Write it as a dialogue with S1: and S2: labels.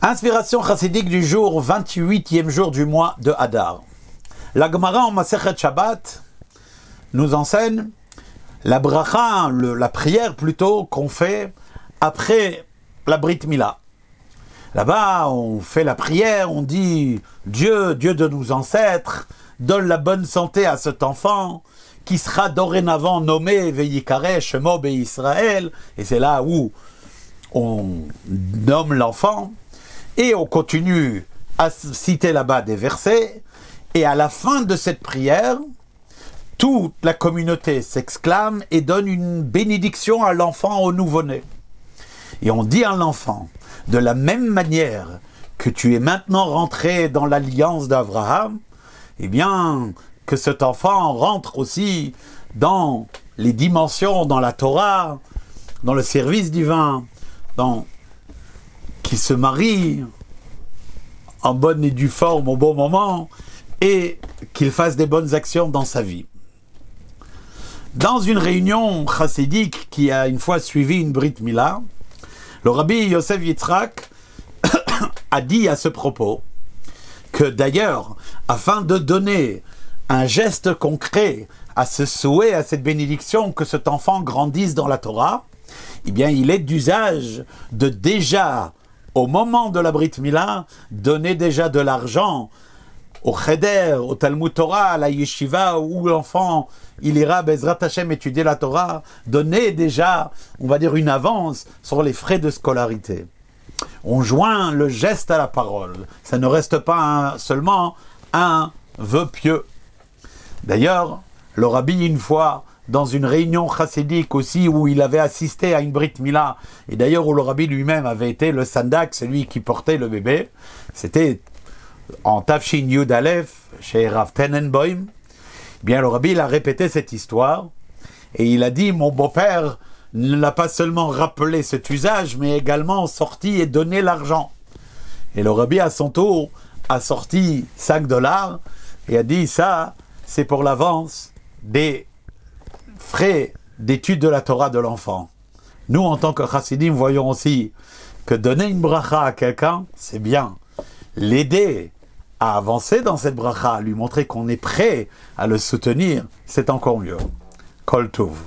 S1: Inspiration chassidique du jour, 28e jour du mois de Hadar. La Gemara en Masechet Shabbat nous enseigne la bracha, la prière plutôt, qu'on fait après la Brit Mila. Là-bas, on fait la prière, on dit « Dieu de nos ancêtres, donne la bonne santé à cet enfant qui sera dorénavant nommé Veyikare Shemo Israël » et c'est là où on nomme l'enfant. Et on continue à citer là-bas des versets, et à la fin de cette prière, toute la communauté s'exclame et donne une bénédiction à l'enfant au nouveau-né. Et on dit à l'enfant, de la même manière que tu es maintenant rentré dans l'alliance d'Abraham, eh bien, que cet enfant rentre aussi dans les dimensions, dans la Torah, dans le service divin, qu'il se marie en bonne et due forme au bon moment et qu'il fasse des bonnes actions dans sa vie. Dans une réunion chassidique qui a une fois suivi une Brit Mila, le rabbi Yosef Yitzhak a dit à ce propos que d'ailleurs, afin de donner un geste concret à ce souhait, à cette bénédiction que cet enfant grandisse dans la Torah, eh bien, il est d'usage de déjà, au moment de la Brit Mila, donner déjà de l'argent au Cheder, au Talmud Torah, à la Yeshiva, où l'enfant, il ira, Bezrat Hashem, étudier la Torah, donner déjà, on va dire, une avance sur les frais de scolarité. On joint le geste à la parole. Ça ne reste pas seulement un vœu pieux. D'ailleurs, le rabbi, une fois, dans une réunion chassidique aussi, où il avait assisté à une Brit Mila, et d'ailleurs où le rabbi lui-même avait été le sandak, celui qui portait le bébé, c'était en Tafshin Yud Aleph, chez Rav Tenenbaum. Bien, le rabbi, il a répété cette histoire, et il a dit, mon beau-père ne l'a pas seulement rappelé cet usage, mais également sorti et donné l'argent. Et le rabbi, à son tour, a sorti $5, et a dit, ça, c'est pour l'avance des frais d'étude de la Torah de l'enfant. Nous, en tant que chassidim, voyons aussi que donner une bracha à quelqu'un, c'est bien. L'aider à avancer dans cette bracha, lui montrer qu'on est prêt à le soutenir, c'est encore mieux. Kol Tov.